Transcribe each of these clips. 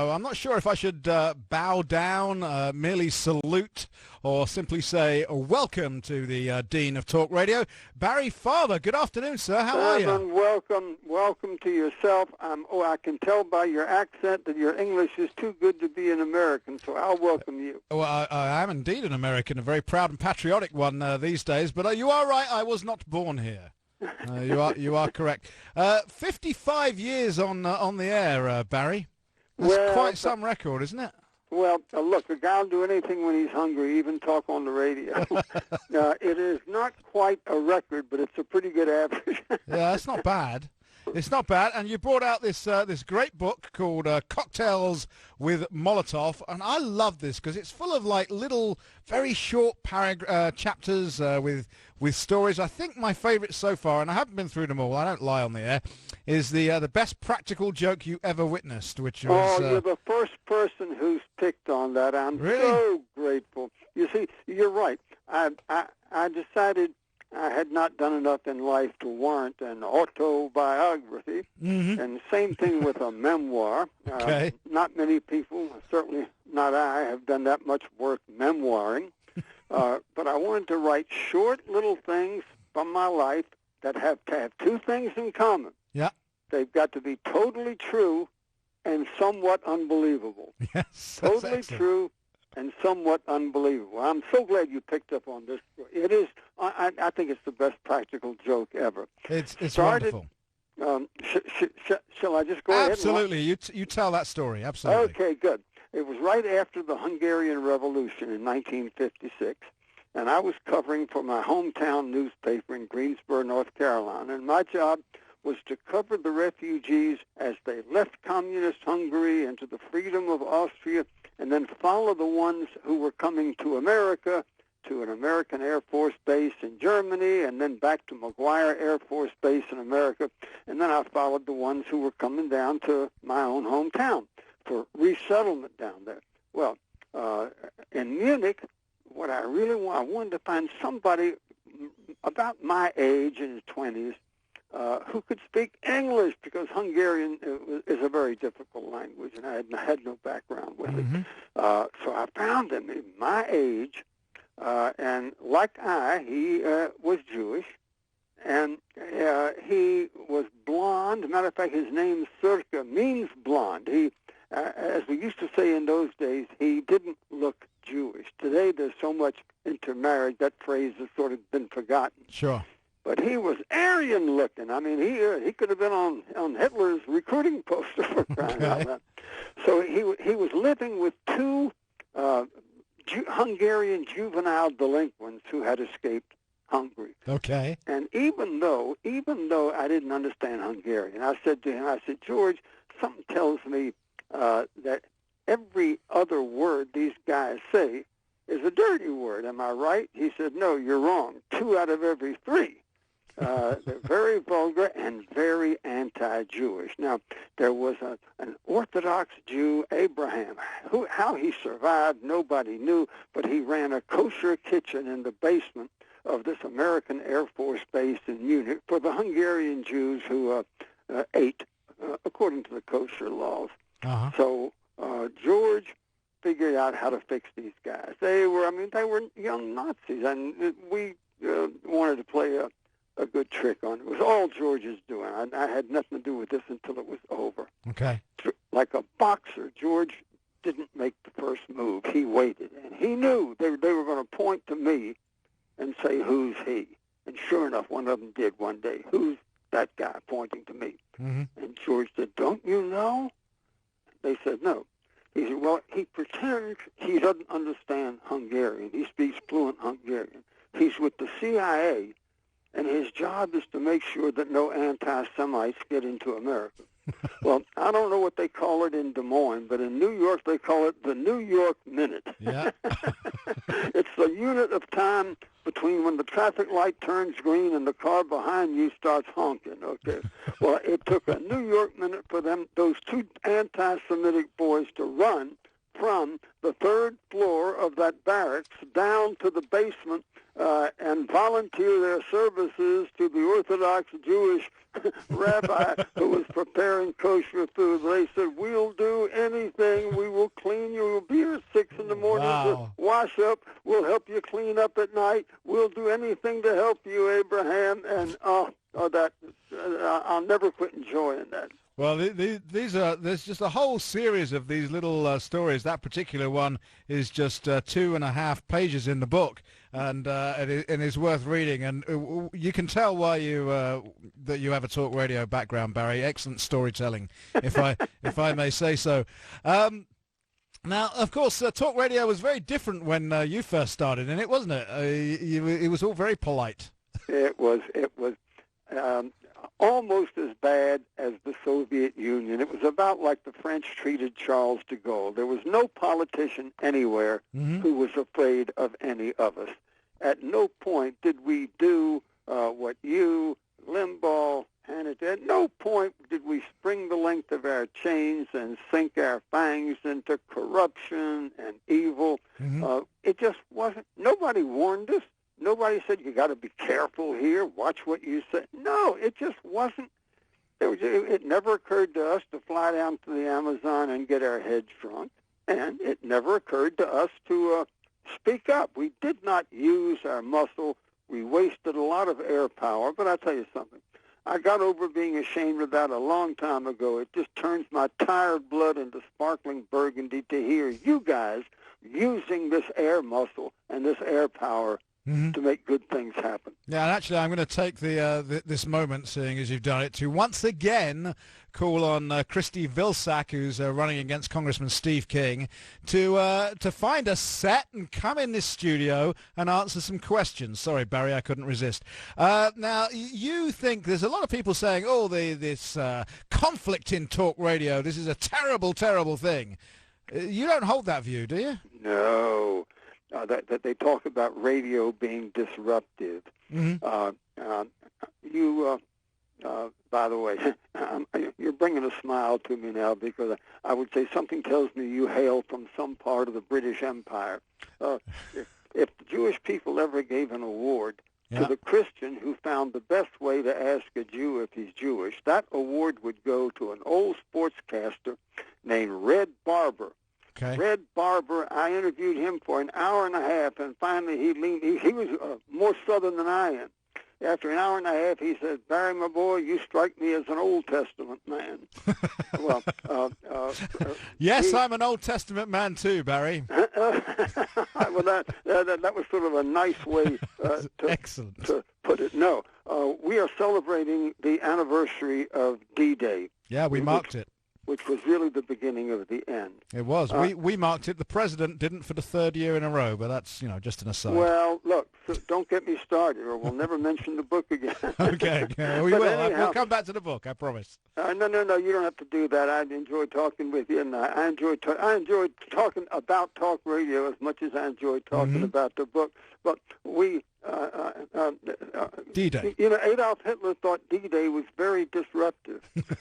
Oh, I'm not sure if I should bow down, merely salute, or simply say welcome to the Dean of Talk Radio, Barry Farber. Good afternoon, sir. How are you? Simon, welcome to yourself. I can tell by your accent that your English is too good to be an American, so I'll welcome you. Well, I am indeed an American, a very proud and patriotic one these days, but you are right, I was not born here. You are correct. 55 years on the air, Barry. That's quite some record, isn't it? Well, look, a guy will do anything when he's hungry, even talk on the radio. It is not quite a record, but it's a pretty good average. Yeah, that's not bad. It's not bad. And you brought out this great book called Cocktails with Molotov, and I love this because it's full of like little, very short chapters with stories. I think my favourite so far, and I haven't been through them all, I don't lie on the air, is the best practical joke you ever witnessed, which was... you're the first person who's picked on that. I'm really? So grateful. You see, you're right. I decided I had not done enough in life to warrant an autobiography, and same thing with a memoir. Okay. Not many people, certainly not I, have done that much work memoiring, but I wanted to write short little things from my life that have to have two things in common. Yeah. They've got to be totally true and somewhat unbelievable. Yes. Totally true and somewhat unbelievable. I'm so glad you picked up on this. It is. I think it's the best practical joke ever. It's wonderful. Shall I just go ahead? Absolutely. You tell that story. Absolutely. Okay, good. It was right after the Hungarian Revolution in 1956, and I was covering for my hometown newspaper in Greensboro, North Carolina, and my job was to cover the refugees as they left communist Hungary into the freedom of Austria, and then follow the ones who were coming to America, to an American Air Force base in Germany, and then back to McGuire Air Force Base in America. And then I followed the ones who were coming down to my own hometown for resettlement down there. Well, in Munich, what I wanted to find somebody about my age, in his 20s, who could speak English, because Hungarian is a very difficult language, and I had no background with it. So I found him in my age, and like he was Jewish, and he was blonde. Matter of fact, his name Sirka means blonde. He, as we used to say in those days, he didn't look Jewish. Today there's so much intermarriage, that phrase has sort of been forgotten. Sure. But he was Aryan looking. I mean, he could have been on Hitler's recruiting poster for crying out loud. So he was living with two Hungarian juvenile delinquents who had escaped Hungary. Okay. And even though I didn't understand Hungarian, I said to him, George, something tells me that every other word these guys say is a dirty word. Am I right? He said, no, you're wrong. 2 out of every 3. They're very vulgar and very anti-Jewish. Now, there was an Orthodox Jew, Abraham. How he survived, nobody knew, but he ran a kosher kitchen in the basement of this American Air Force base in Munich for the Hungarian Jews who ate according to the kosher laws. So George figured out how to fix these guys. They were young Nazis, and we wanted to play a good trick on it. It was all George's doing. I had nothing to do with this until it was over. Okay. Like a boxer, George didn't make the first move. He waited, and he knew they were going to point to me and say, who's he? And sure enough, one of them did one day. Who's that guy pointing to me? And George said, don't you know? They said, no. He said, well, he pretends he doesn't understand Hungarian. He speaks fluent Hungarian. He's with the CIA, and his job is to make sure that no anti-Semites get into America. Well, I don't know what they call it in Des Moines, but in New York they call it the New York Minute. Yeah. It's the unit of time between when the traffic light turns green and the car behind you starts honking, okay? Well, it took a New York Minute for those 2 anti-Semitic boys to run from the 3rd floor of that barracks down to the basement and volunteer their services to the Orthodox Jewish rabbi who was preparing kosher food. They said, we'll do anything wash up. We'll help you clean up at night. We'll do anything to help you, Abraham. And I'll never quit enjoying that. Well, there's just a whole series of these little stories. That particular one is just 2.5 pages in the book, and it is worth reading. And you can tell why that you have a talk radio background, Barry. Excellent storytelling, if I may say so. Now, of course, talk radio was very different when you first started in it, wasn't it? It was all very polite. It was almost as bad as the Soviet Union. It was about like the French treated Charles de Gaulle. There was no politician anywhere who was afraid of any of us. At no point did we do what you, Limbaugh, Hannity, at no point did we spring the length of our chains and sink our fangs into corruption and evil. It just wasn't. Nobody warned us. Nobody said, you got to be careful here, watch what you say. No, it just wasn't. It never occurred to us to fly down to the Amazon and get our heads shrunk, and it never occurred to us to speak up. We did not use our muscle. We wasted a lot of air power, but I'll tell you something. I got over being ashamed of that a long time ago. It just turns my tired blood into sparkling burgundy to hear you guys using this air muscle and this air power to make good things happen. Yeah, and actually I'm going to take this moment, seeing as you've done it, to once again call on Christy Vilsack, who's running against Congressman Steve King, to find a set and come in this studio and answer some questions. Sorry, Barry, I couldn't resist. Now, you think there's a lot of people saying, oh, this conflict in talk radio, this is a terrible, terrible thing. You don't hold that view, do you? No. That they talk about radio being disruptive. By the way, you're bringing a smile to me now, because I would say something tells me you hail from some part of the British Empire. If the Jewish people ever gave an award to the Christian who found the best way to ask a Jew if he's Jewish, that award would go to an old sportscaster named Red Barber. Okay. Red Barber, I interviewed him for an hour and a half, and finally he was more Southern than I am. After an hour and a half, he said, Barry, my boy, you strike me as an Old Testament man. Well, yes, I'm an Old Testament man too, Barry. Well, that was sort of a nice way Excellent. to put it. No, we are celebrating the anniversary of D-Day. Yeah, we marked it. Which was really the beginning of the end. It was. We marked it. The president didn't for the 3rd year in a row, but that's, just an aside. Well, look, so don't get me started, or we'll never mention the book again. Okay, we will. Anyhow, we'll come back to the book, I promise. No, you don't have to do that. I enjoy talking with you, and I enjoy talking about talk radio as much as I enjoy talking about the book. But we... D-Day. Adolf Hitler thought D-Day was very disruptive.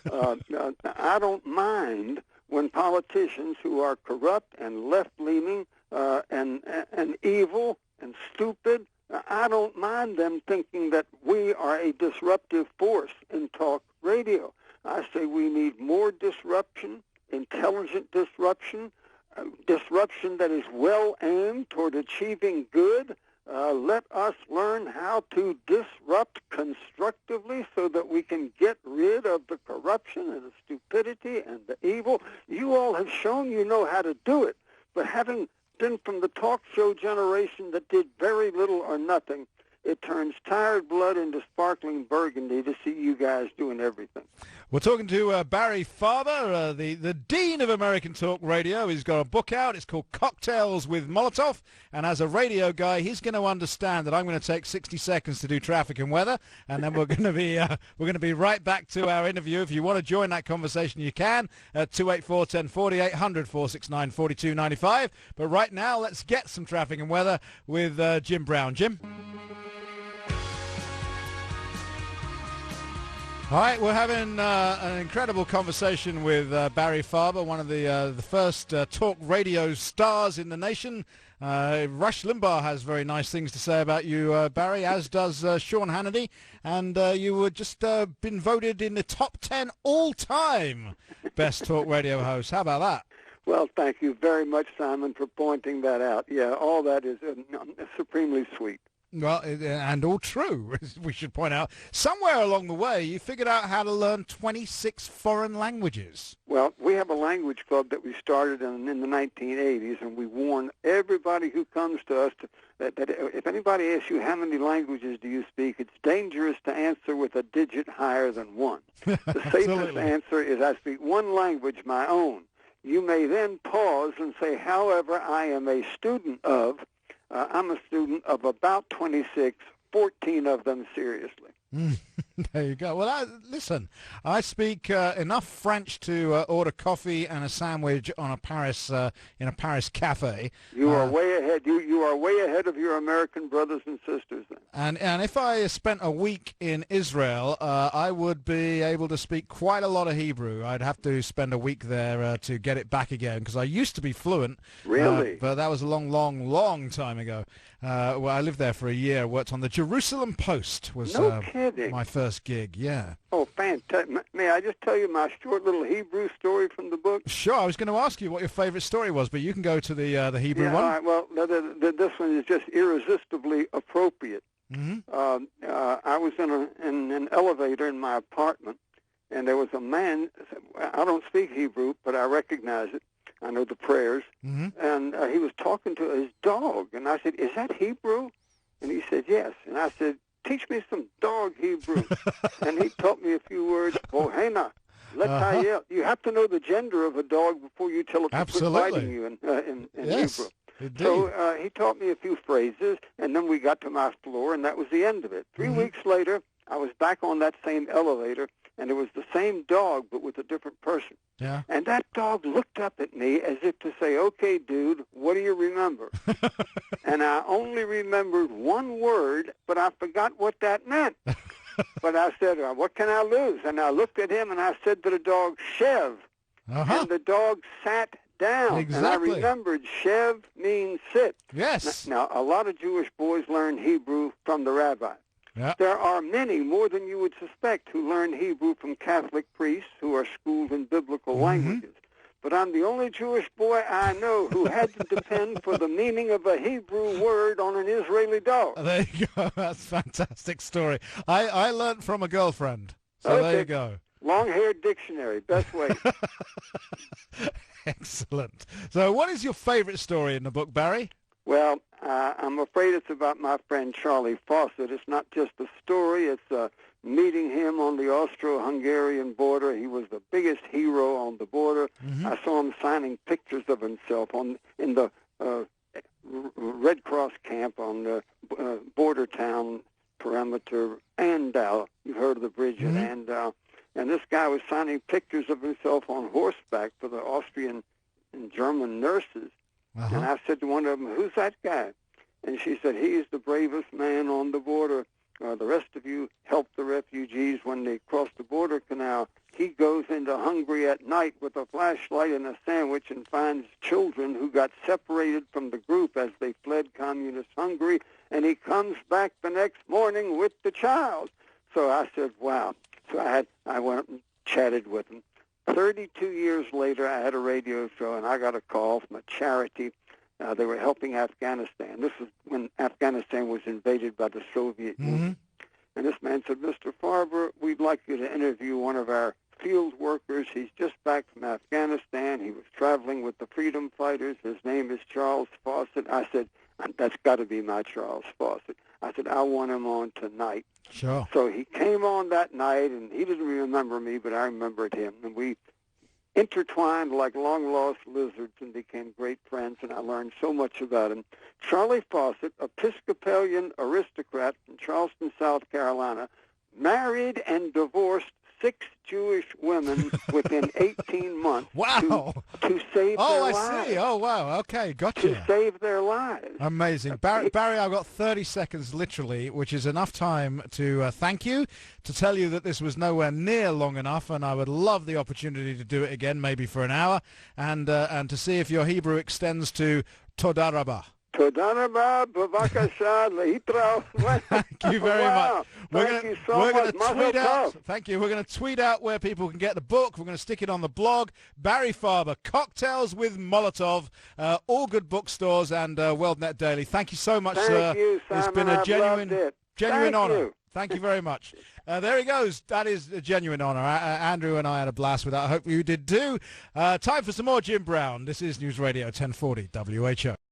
I don't mind when politicians who are corrupt and left-leaning and evil and stupid, I don't mind them thinking that we are a disruptive force in talk radio. I say we need more disruption, intelligent disruption, disruption that is well-aimed toward achieving good. Let us learn how to disrupt constructively so that we can get rid of the corruption and the stupidity and the evil. You all have shown you know how to do it, but having been from the talk show generation that did very little or nothing, it turns tired blood into sparkling burgundy to see you guys doing everything. We're talking to Barry Farber, the Dean of American Talk Radio. He's got a book out. It's called Cocktails with Molotov. And as a radio guy, he's going to understand that I'm going to take 60 seconds to do traffic and weather, and then we're going to be right back to our interview. If you want to join that conversation, you can at 284-1040, 800-469-4295. But right now, let's get some traffic and weather with Jim Brown. Jim? All right, we're having an incredible conversation with Barry Farber, one of the first talk radio stars in the nation. Rush Limbaugh has very nice things to say about you, Barry, as does Sean Hannity. And you were just been voted in the top 10 all-time best talk radio hosts. How about that? Well, thank you very much, Simon, for pointing that out. Yeah, all that is supremely sweet. Well, and all true, we should point out. Somewhere along the way, you figured out how to learn 26 foreign languages. Well, we have a language club that we started in the 1980s, and we warn everybody who comes to us that if anybody asks you how many languages do you speak, it's dangerous to answer with a digit higher than one. The safest answer is I speak one language, my own. You may then pause and say, however, I am a student of, I'm a student of about 26, 14 of them seriously. There you go. Well, listen, I speak enough French to order coffee and a sandwich on a Paris in a Paris cafe. You are way ahead. You are way ahead of your American brothers and sisters then. And if I spent a week in Israel, I would be able to speak quite a lot of Hebrew. I'd have to spend a week there to get it back again, because I used to be fluent. Really? But that was a long time ago. Well, I lived there for a year. Worked on the Jerusalem Post. Was no kidding. My first gig. Yeah. Oh, fantastic! May I just tell you my short little Hebrew story from the book? Sure. I was going to ask you what your favorite story was, but you can go to the Hebrew one. All right. Well, this one is just irresistibly appropriate. Mm-hmm. I was in an elevator in my apartment, and there was a man. I don't speak Hebrew, but I recognize it. I know the prayers. Mm-hmm. And he was talking to his dog, and I said, "Is that Hebrew?" And he said, "Yes." And I said, "Teach me some dog Hebrew." And he taught me a few words. Bohena, letayel. You have to know the gender of a dog before you tell it to quit biting you in yes, Hebrew. Indeed. So he taught me a few phrases, and then we got to my floor, and that was the end of it. 3 weeks later, I was back on that same elevator, and it was the same dog, but with a different person. Yeah. And that dog looked up at me as if to say, "Okay, dude, what do you remember?" And I only remembered one word, but I forgot what that meant. But I said, "What can I lose?" And I looked at him, and I said to the dog, "Shev." And the dog sat down. Exactly. And I remembered Shev means sit. Yes. Now, a lot of Jewish boys learn Hebrew from the rabbi. Yeah. There are many, more than you would suspect, who learn Hebrew from Catholic priests who are schooled in biblical languages. But I'm the only Jewish boy I know who had to depend for the meaning of a Hebrew word on an Israeli dog. There you go. That's a fantastic story. I learned from a girlfriend. So there you go. Long-haired dictionary, best way. Excellent. So what is your favorite story in the book, Barry? Well, I'm afraid it's about my friend Charlie Fawcett. It's not just a story. It's meeting him on the Austro-Hungarian border. He was the biggest hero on the border. I saw him signing pictures of himself in the Red Cross camp on the border town perimeter, Andau. You've heard of the bridge at Andau. And this guy was signing pictures of himself on horseback for the Austrian and German nurses. And I said to one of them, "Who's that guy?" And she said, "He's the bravest man on the border. The rest of you help the refugees when they cross the border canal. He goes into Hungary at night with a flashlight and a sandwich and finds children who got separated from the group as they fled communist Hungary, and he comes back the next morning with the child." So I said, "Wow." So I went up and chatted with him. 32 years later, I had a radio show, and I got a call from a charity. They were helping Afghanistan. This was when Afghanistan was invaded by the Soviet Union. And this man said, "Mr. Farber, we'd like you to interview one of our field workers. He's just back from Afghanistan. He was traveling with the freedom fighters. His name is Charles Fawcett." I said, "That's got to be my Charles Fawcett." I said, "I want him on tonight." Sure. So he came on that night, and he didn't remember me, but I remembered him. And we intertwined like long-lost lizards and became great friends, and I learned so much about him. Charlie Fawcett, Episcopalian aristocrat from Charleston, South Carolina, married and divorced 6 Jewish women within 18 months. Wow. To save their lives. I see. Oh, wow. Okay, gotcha. To save their lives. Amazing. Barry, I've got 30 seconds literally, which is enough time to thank you, to tell you that this was nowhere near long enough, and I would love the opportunity to do it again, maybe for an hour, and to see if your Hebrew extends to Toda Rabah. Todanaba, Bavakasha, Leitro. Thank you very Wow. much. Thank you so much. Tweet out. Tov. Thank you. We're going to tweet out where people can get the book. We're going to stick it on the blog. Barry Farber, Cocktails with Molotov. All good bookstores and WorldNet Daily. Thank you so much, sir. Thank you, Simon. It's been a I've genuine loved it. genuine Thank honor. you. Thank you very much. There he goes. That is a genuine honor. Andrew and I had a blast with that. I hope you did too. Time for some more Jim Brown. This is News Radio 1040 WHO.